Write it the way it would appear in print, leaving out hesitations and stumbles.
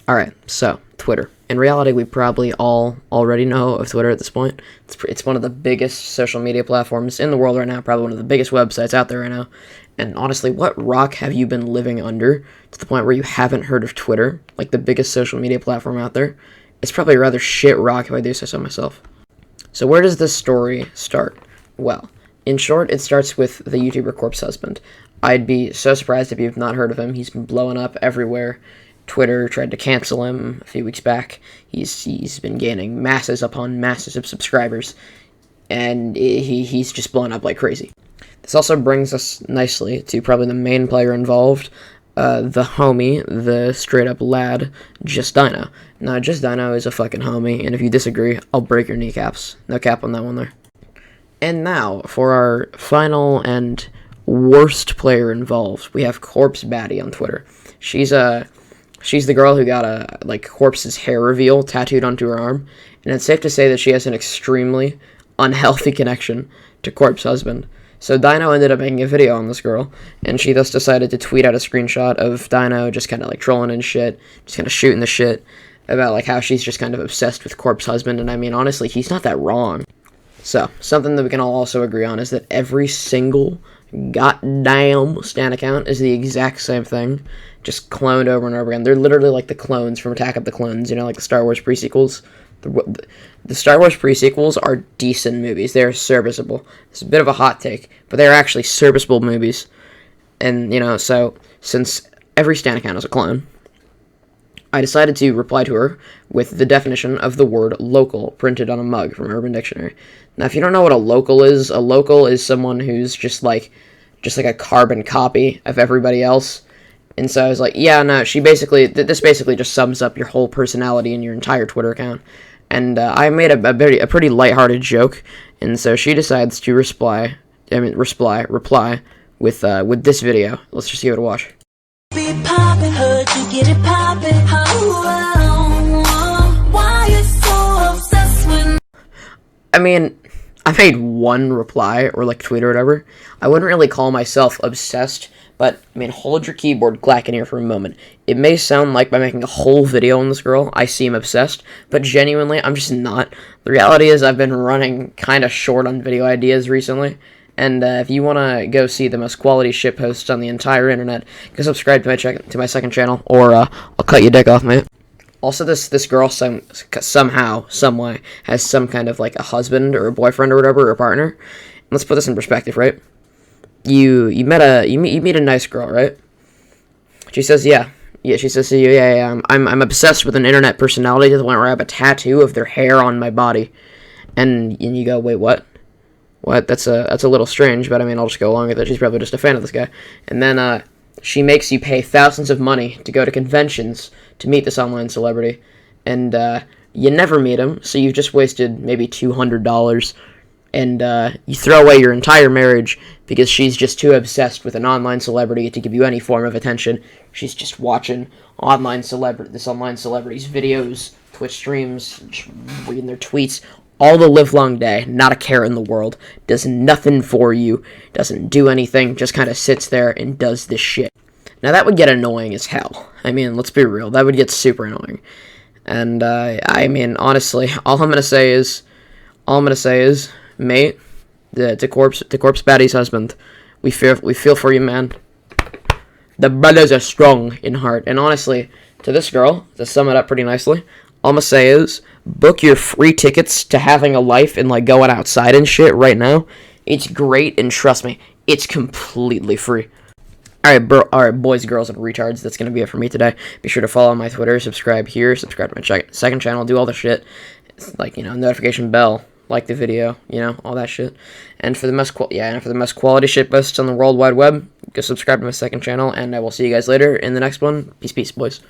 Alright, so, Twitter. In reality, we probably all already know of Twitter at this point. It's one of the biggest social media platforms in the world right now, probably one of the biggest websites out there right now. And honestly, what rock have you been living under to the point where you haven't heard of Twitter, like the biggest social media platform out there? It's probably a rather shit rock if I do say so myself. So where does this story start? Well, in short, it starts with the YouTuber Corpse Husband. I'd be so surprised if you've not heard of him. He's been blowing up everywhere. Twitter tried to cancel him a few weeks back. He's been gaining masses upon masses of subscribers, and he's just blown up like crazy. This also brings us nicely to probably the main player involved, the homie, the straight-up lad, Just Dino. Now, Just Dino is a fucking homie, and if you disagree, I'll break your kneecaps. No cap on that one there. And now, for our final and worst player involved, we have Corpse Baddie on Twitter. She's the girl who got Corpse's hair reveal tattooed onto her arm, and it's safe to say that she has an extremely unhealthy connection to Corpse Husband. So Dino ended up making a video on this girl, and she thus decided to tweet out a screenshot of Dino just kind of like trolling and shit, just kind of shooting the shit about like how she's just kind of obsessed with Corpse Husband, and I mean, honestly, he's not that wrong. So, something that we can all also agree on is that every single goddamn Stan account is the exact same thing, just cloned over and over again. They're literally like the clones from Attack of the Clones, you know, like the Star Wars pre-sequels. The Star Wars pre-sequels are decent movies. They're serviceable. It's a bit of a hot take, but they're actually serviceable movies. And, you know, so, since every Stan account is a clone, I decided to reply to her with the definition of the word local printed on a mug from Urban Dictionary. Now, if you don't know what a local is someone who's just like a carbon copy of everybody else. And so I was like, yeah, no, this basically just sums up your whole personality in your entire Twitter account. And I made a pretty lighthearted joke, and so she decides to reply with this video. Let's just give it a watch. Be poppin', heard you get it poppin'. Why you so obsessed with? I mean, I made one reply or like tweet or whatever. I wouldn't really call myself obsessed, but I mean, hold your keyboard clacking here for a moment. It may sound like by making a whole video on this girl, I seem obsessed, but genuinely, I'm just not. The reality is I've been running kind of short on video ideas recently. And if you want to go see the most quality shit posts on the entire internet, go subscribe to my second channel, or I'll cut your dick off, mate. Also, this girl somehow, someway, has some kind of like a husband or a boyfriend or whatever, or a partner. And let's put this in perspective, right? You meet a nice girl, right? She says, yeah. She says to you, yeah. I'm obsessed with an internet personality to the point where I have a tattoo of their hair on my body, and you go, wait, what? What? That's a little strange, but I mean, I'll just go along with it. She's probably just a fan of this guy. And then she makes you pay thousands of money to go to conventions to meet this online celebrity, and you never meet him, so you've just wasted maybe $200, and you throw away your entire marriage because she's just too obsessed with an online celebrity to give you any form of attention. She's just watching this online celebrity's videos, Twitch streams, reading their tweets, all the livelong day, not a care in the world, does nothing for you, doesn't do anything, just kind of sits there and does this shit. Now, that would get annoying as hell. I mean, let's be real, that would get super annoying. And, I mean, honestly, all I'm gonna say is, mate, to Corpse Baddie's husband, we feel for you, man. The brothers are strong in heart. And honestly, to this girl, to sum it up pretty nicely, all I'm gonna say is, book your free tickets to having a life and, like, going outside and shit right now. It's great, and trust me, it's completely free. Alright, boys, girls, and retards, that's gonna be it for me today. Be sure to follow my Twitter, subscribe here, subscribe to my second channel, do all the shit. It's like, you know, notification bell, like the video, you know, all that shit. And for the most quality shit posts on the World Wide Web, go subscribe to my second channel, and I will see you guys later in the next one. Peace, boys.